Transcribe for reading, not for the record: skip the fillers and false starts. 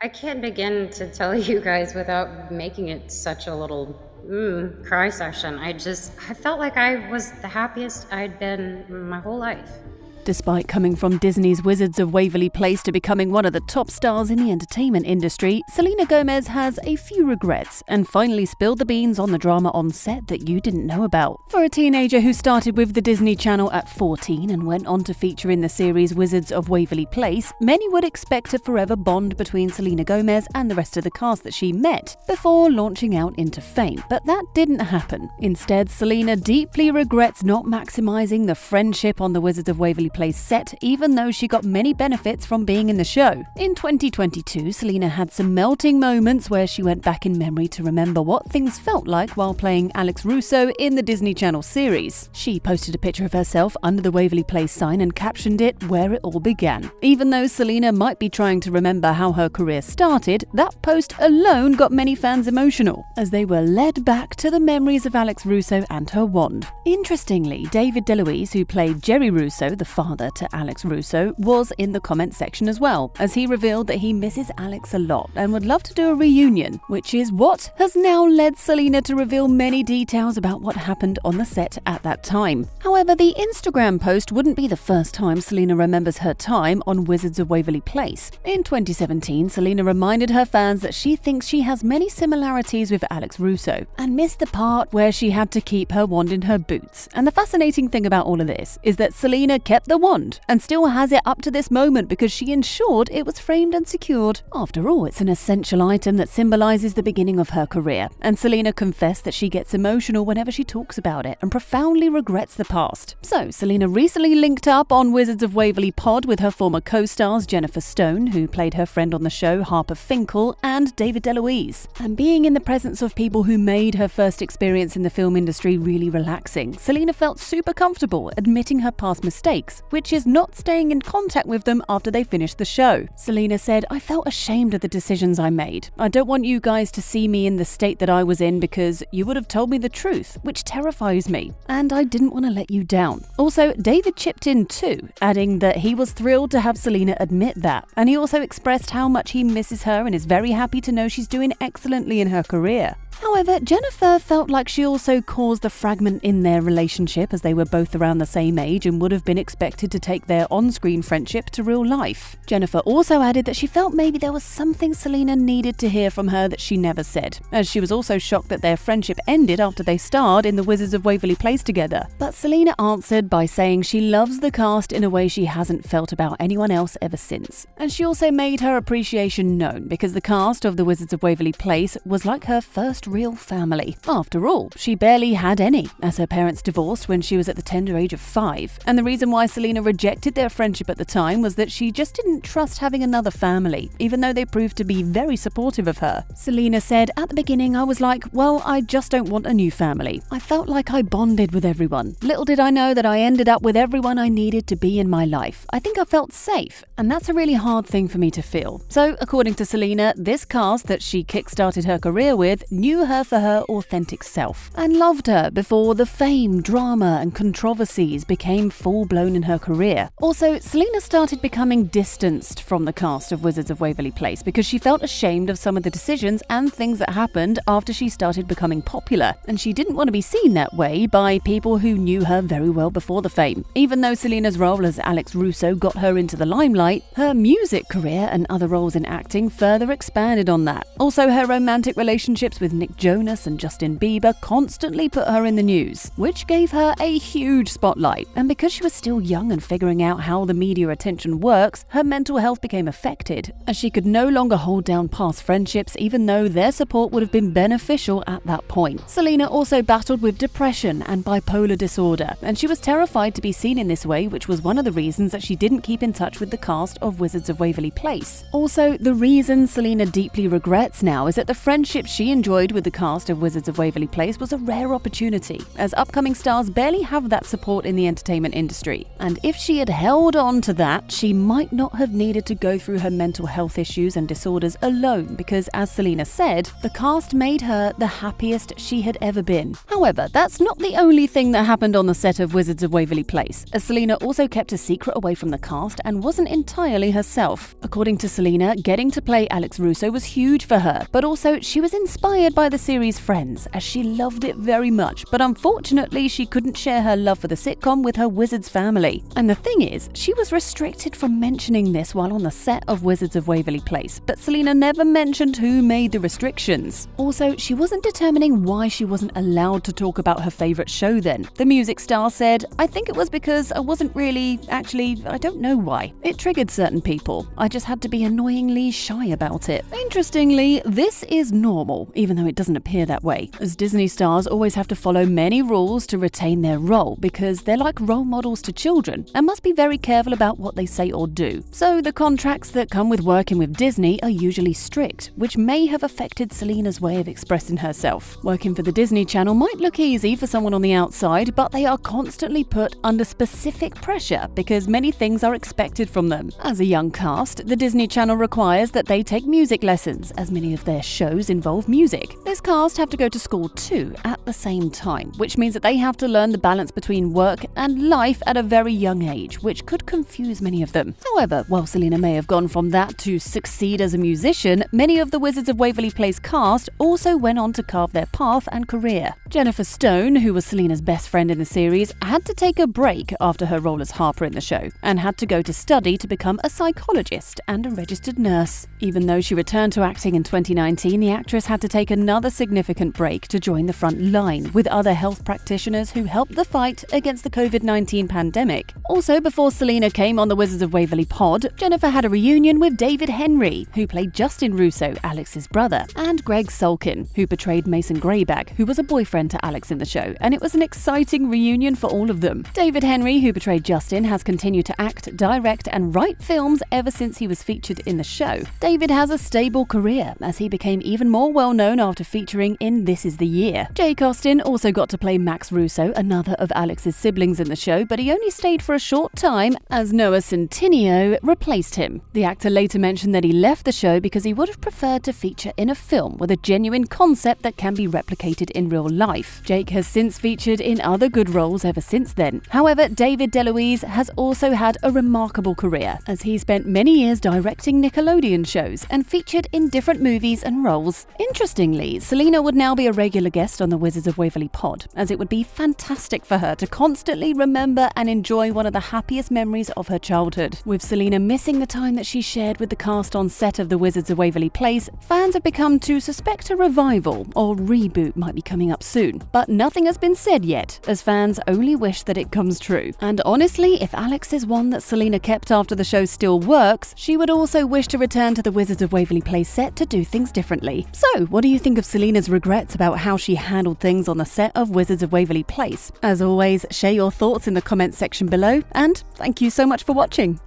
I can't begin to tell you guys without making it such a little cry session. I felt like I was the happiest I'd been my whole life. Despite coming from Disney's Wizards of Waverly Place to becoming one of the top stars in the entertainment industry, Selena Gomez has a few regrets and finally spilled the beans on the drama on set that you didn't know about. For a teenager who started with the Disney Channel at 14 and went on to feature in the series Wizards of Waverly Place, many would expect a forever bond between Selena Gomez and the rest of the cast that she met before launching out into fame. But that didn't happen. Instead, Selena deeply regrets not maximizing the friendship on the Wizards of Waverly Place set, even though she got many benefits from being in the show. In 2022, Selena had some melting moments where she went back in memory to remember what things felt like while playing Alex Russo in the Disney Channel series. She posted a picture of herself under the Waverly Place sign and captioned it, "Where it all began." Even though Selena might be trying to remember how her career started, that post alone got many fans emotional, as they were led back to the memories of Alex Russo and her wand. Interestingly, David DeLuise, who played Jerry Russo, the father to Alex Russo, was in the comment section as well, as he revealed that he misses Alex a lot and would love to do a reunion, which is what has now led Selena to reveal many details about what happened on the set at that time. However, the Instagram post wouldn't be the first time Selena remembers her time on Wizards of Waverly Place. In 2017, Selena reminded her fans that she thinks she has many similarities with Alex Russo and missed the part where she had to keep her wand in her boots. And the fascinating thing about all of this is that Selena kept the wand and still has it up to this moment because she ensured it was framed and secured. After all, it's an essential item that symbolizes the beginning of her career, and Selena confessed that she gets emotional whenever she talks about it and profoundly regrets the past. So, Selena recently linked up on Wizards of Waverly Pod with her former co-stars Jennifer Stone, who played her friend on the show, Harper Finkel, and David DeLuise. And being in the presence of people who made her first experience in the film industry really relaxing, Selena felt super comfortable admitting her past mistakes, which is not staying in contact with them after they finished the show. Selena said, "I felt ashamed of the decisions I made. I don't want you guys to see me in the state that I was in because you would have told me the truth, which terrifies me. And I didn't want to let you down." Also, David chipped in too, adding that he was thrilled to have Selena admit that. And he also expressed how much he misses her and is very happy to know she's doing excellently in her career. However, Jennifer felt like she also caused a fragment in their relationship, as they were both around the same age and would have been expected to take their on-screen friendship to real life. Jennifer also added that she felt maybe there was something Selena needed to hear from her that she never said, as she was also shocked that their friendship ended after they starred in the Wizards of Waverly Place together. But Selena answered by saying she loves the cast in a way she hasn't felt about anyone else ever since. And she also made her appreciation known because the cast of the Wizards of Waverly Place was like her first real family. After all, she barely had any, as her parents divorced when she was at the tender age of 5. And the reason why Selena rejected their friendship at the time was that she just didn't trust having another family, even though they proved to be very supportive of her. Selena said, "At the beginning I was like, well, I just don't want a new family. I felt like I bonded with everyone. Little did I know that I ended up with everyone I needed to be in my life. I think I felt safe, and that's a really hard thing for me to feel." So, according to Selena, this cast that she kickstarted her career with knew her for her authentic self and loved her before the fame, drama, and controversies became full-blown in her career. Also, Selena started becoming distanced from the cast of Wizards of Waverly Place because she felt ashamed of some of the decisions and things that happened after she started becoming popular, and she didn't want to be seen that way by people who knew her very well before the fame. Even though Selena's role as Alex Russo got her into the limelight, her music career and other roles in acting further expanded on that. Also, her romantic relationships with Nick Jonas and Justin Bieber constantly put her in the news, which gave her a huge spotlight. And because she was still young and figuring out how the media attention works, her mental health became affected, as she could no longer hold down past friendships even though their support would have been beneficial at that point. Selena also battled with depression and bipolar disorder, and she was terrified to be seen in this way, which was one of the reasons that she didn't keep in touch with the cast of Wizards of Waverly Place. Also, the reason Selena deeply regrets now is that the friendship she enjoyed with the cast of Wizards of Waverly Place was a rare opportunity, as upcoming stars barely have that support in the entertainment industry. And if she had held on to that, she might not have needed to go through her mental health issues and disorders alone, because as Selena said, the cast made her the happiest she had ever been. However, that's not the only thing that happened on the set of Wizards of Waverly Place, as Selena also kept a secret away from the cast and wasn't entirely herself. According to Selena, getting to play Alex Russo was huge for her, but also she was inspired by the series Friends, as she loved it very much, but unfortunately she couldn't share her love for the sitcom with her Wizards family. And the thing is, she was restricted from mentioning this while on the set of Wizards of Waverly Place, but Selena never mentioned who made the restrictions. Also, she wasn't determining why she wasn't allowed to talk about her favorite show then. The music star said, "I think it was because I wasn't really, I don't know why. It triggered certain people. I just had to be annoyingly shy about it." Interestingly, this is normal, even though it doesn't appear that way, as Disney stars always have to follow many rules to retain their role, because they're like role models to children and must be very careful about what they say or do. So the contracts that come with working with Disney are usually strict, which may have affected Selena's way of expressing herself. Working for the Disney Channel might look easy for someone on the outside, but they are constantly put under specific pressure because many things are expected from them. As a young cast, the Disney Channel requires that they take music lessons, as many of their shows involve music. This cast have to go to school too at the same time, which means that they have to learn the balance between work and life at a very young age, which could confuse many of them. However, while Selena may have gone from that to succeed as a musician, many of the Wizards of Waverly Place cast also went on to carve their path and career. Jennifer Stone, who was Selena's best friend in the series, had to take a break after her role as Harper in the show, and had to go to study to become a psychologist and a registered nurse. Even though she returned to acting in 2019, the actress had to take another significant break to join the front line with other health practitioners who helped the fight against the COVID-19 pandemic. Also, before Selena came on the Wizards of Waverly pod, Jennifer had a reunion with David Henry, who played Justin Russo, Alex's brother, and Greg Sulkin, who portrayed Mason Greyback, who was a boyfriend to Alex in the show, and it was an exciting reunion for all of them. David Henry, who portrayed Justin, has continued to act, direct, and write films ever since he was featured in the show. David has a stable career, as he became even more well-known after featuring in This Is the Year. Jake Austen also got to play Max Russo, another of Alex's siblings in the show, but he only stayed for a short time as Noah Centineo replaced him. The actor later mentioned that he left the show because he would have preferred to feature in a film with a genuine concept that can be replicated in real life. Jake has since featured in other good roles ever since then. However, David DeLuise has also had a remarkable career, as he spent many years directing Nickelodeon shows and featured in different movies and roles. Interestingly, Selena would now be a regular guest on the Wizards of Waverly pod, as it would be fantastic for her to constantly remember and enjoy one of the happiest memories of her childhood. With Selena missing the time that she shared with the cast on set of the Wizards of Waverly Place, fans have become to suspect a revival or reboot might be coming up soon. But nothing has been said yet, as fans only wish that it comes true. And honestly, if Alex is one that Selena kept after the show still works, she would also wish to return to the Wizards of Waverly Place set to do things differently. So, what do you think of Selena's regrets about how she handled things on the set of Wizards of Waverly Place? As always, share your thoughts in the comments section below, and thank you so much for watching.